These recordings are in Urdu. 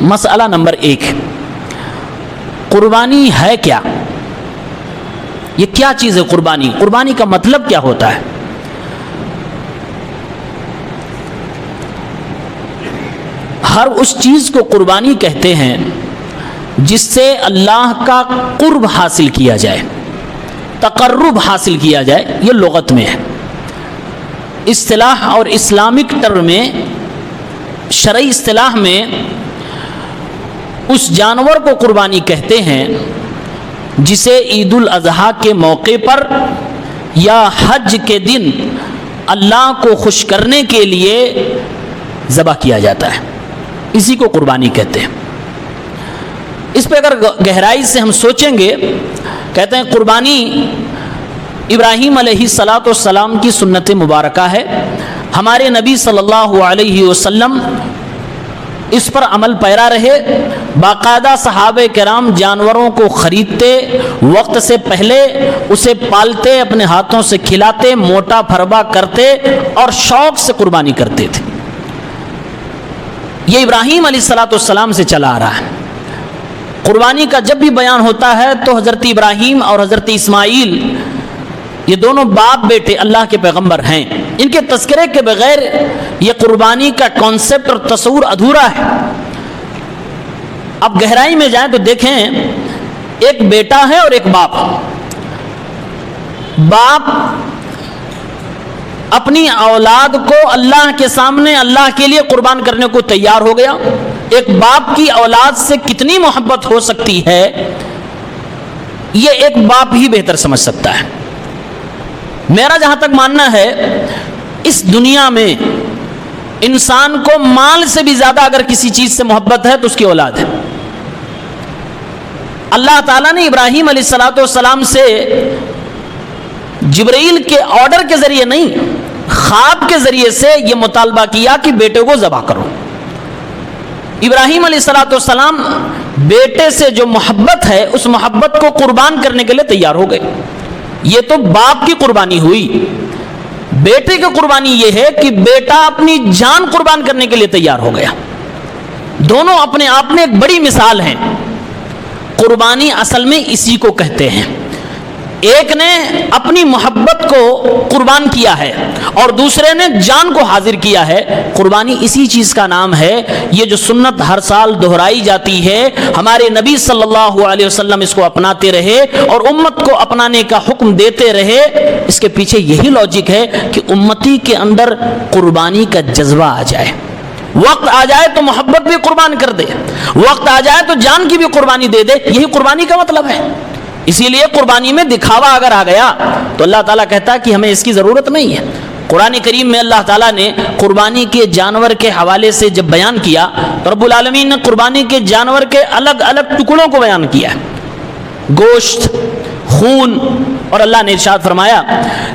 مسئلہ نمبر 1، قربانی ہے کیا؟ یہ کیا چیز ہے قربانی؟ قربانی کا مطلب کیا ہوتا ہے؟ ہر اس چیز کو قربانی کہتے ہیں جس سے اللہ کا قرب حاصل کیا جائے، تقرب حاصل کیا جائے، یہ لغت میں ہے۔ اصطلاح اور اسلامک ٹرم میں، شرعی اصطلاح میں اس جانور کو قربانی کہتے ہیں جسے عید الاضحیٰ کے موقع پر یا حج کے دن اللہ کو خوش کرنے کے لیے ذبح کیا جاتا ہے، اسی کو قربانی کہتے ہیں۔ اس پہ اگر گہرائی سے ہم سوچیں گے، کہتے ہیں قربانی ابراہیم علیہ السلام کی سنت مبارکہ ہے، ہمارے نبی صلی اللہ علیہ وسلم اس پر عمل پیرا رہے، باقاعدہ صحابہ کرام جانوروں کو خریدتے، وقت سے پہلے اسے پالتے، اپنے ہاتھوں سے کھلاتے، موٹا پھربا کرتے اور شوق سے قربانی کرتے تھے۔ یہ ابراہیم علیہ السلام سے چلا آ رہا ہے۔ قربانی کا جب بھی بیان ہوتا ہے تو حضرت ابراہیم اور حضرت اسماعیل، یہ دونوں باپ بیٹے اللہ کے پیغمبر ہیں، ان کے تذکرے کے بغیر یہ قربانی کا کانسیپٹ اور تصور ادھورا ہے۔ اب گہرائی میں جائیں تو دیکھیں، ایک بیٹا ہے اور ایک باپ۔ باپ اپنی اولاد کو اللہ کے سامنے اللہ کے لیے قربان کرنے کو تیار ہو گیا۔ ایک باپ کی اولاد سے کتنی محبت ہو سکتی ہے، یہ ایک باپ ہی بہتر سمجھ سکتا ہے۔ میرا جہاں تک ماننا ہے، اس دنیا میں انسان کو مال سے بھی زیادہ اگر کسی چیز سے محبت ہے تو اس کی اولاد ہے۔ اللہ تعالیٰ نے ابراہیم علیہ السلام سے جبرائیل کے آرڈر کے ذریعے نہیں، خواب کے ذریعے سے یہ مطالبہ کیا کہ بیٹے کو ذبح کرو۔ ابراہیم علیہ السلام بیٹے سے جو محبت ہے، اس محبت کو قربان کرنے کے لیے تیار ہو گئے۔ یہ تو باپ کی قربانی ہوئی۔ بیٹے کی قربانی یہ ہے کہ بیٹا اپنی جان قربان کرنے کے لیے تیار ہو گیا۔ دونوں اپنے آپ میں ایک بڑی مثال ہیں۔ قربانی اصل میں اسی کو کہتے ہیں۔ ایک نے اپنی محبت کو قربان کیا ہے اور دوسرے نے جان کو حاضر کیا ہے۔ قربانی اسی چیز کا نام ہے۔ یہ جو سنت ہر سال دہرائی جاتی ہے، ہمارے نبی صلی اللہ علیہ وسلم اس کو اپناتے رہے اور امت کو اپنانے کا حکم دیتے رہے، اس کے پیچھے یہی لاجک ہے کہ امتی کے اندر قربانی کا جذبہ آ جائے۔ وقت آ جائے تو محبت بھی قربان کر دے، وقت آ جائے تو جان کی بھی قربانی دے دے، یہی قربانی کا مطلب ہے۔ اسی لیے قربانی میں دکھاوا اگر آ گیا تو اللہ تعالیٰ کہتا ہے کہ ہمیں اس کی ضرورت نہیں ہے۔ قرآن کریم میں اللہ تعالیٰ نے قربانی کے جانور کے حوالے سے جب بیان کیا تو رب العالمین نے قربانی کے جانور کے الگ الگ ٹکڑوں کو بیان کیا، گوشت، خون، اور اللہ نے ارشاد فرمایا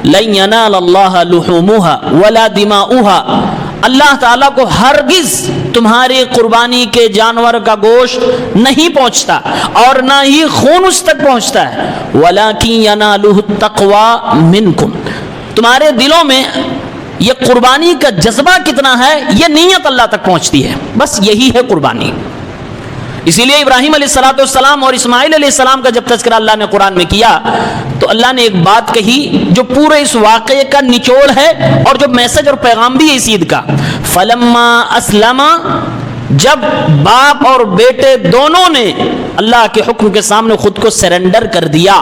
لَن يَنَالَ اللَّهَ لُحُومُهَا وَلَا دِمَاؤُهَا، اللہ تعالیٰ کو ہرگز تمہارے قربانی کے جانور کا گوشت نہیں پہنچتا اور نہ ہی خون اس تک پہنچتا ہے۔ وَلَكِنْ يَنَالُهُ التَّقْوَى مِنْكُمْ، تمہارے دلوں میں یہ قربانی کا جذبہ کتنا ہے، یہ نیت اللہ تک پہنچتی ہے، بس یہی ہے قربانی۔ اسی لیے ابراہیم علیہ السلام اور اسماعیل علیہ السلام کا جب تذکرہ اللہ نے قرآن میں کیا تو اللہ نے ایک بات کہی جو پورے اس واقعے کا نچوڑ ہے اور جو میسج اور پیغام بھی ہے اس عید کا۔ فَلَمَّا أَسْلَمَا، جب باپ اور بیٹے دونوں نے اللہ کے حکم کے سامنے خود کو سرنڈر کر دیا،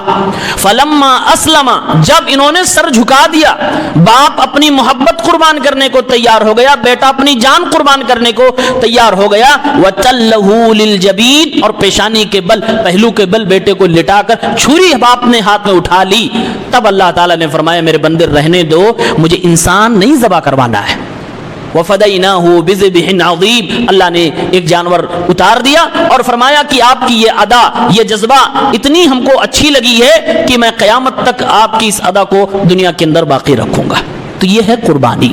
فلما اسلم، جب انہوں نے سر جھکا دیا، باپ اپنی محبت قربان کرنے کو تیار ہو گیا، بیٹا اپنی جان قربان کرنے کو تیار ہو گیا، وَتَلَّهُ لِلْجَبِينِ، اور پیشانی کے بل، پہلو کے بل بیٹے کو لٹا کر چھری باپ نے ہاتھ میں اٹھا لی، تب اللہ تعالیٰ نے فرمایا میرے بندے رہنے دو، مجھے انسان نہیں ذبح کروانا ہے۔ وَفَدَيْنَاهُ بِذِبْحٍ عَظِيمٍ، اللہ نے ایک جانور اتار دیا اور فرمایا کہ آپ کی یہ ادا، یہ جذبہ اتنی ہم کو اچھی لگی ہے کہ میں قیامت تک آپ کی اس ادا کو دنیا کے اندر باقی رکھوں گا۔ تو یہ ہے قربانی۔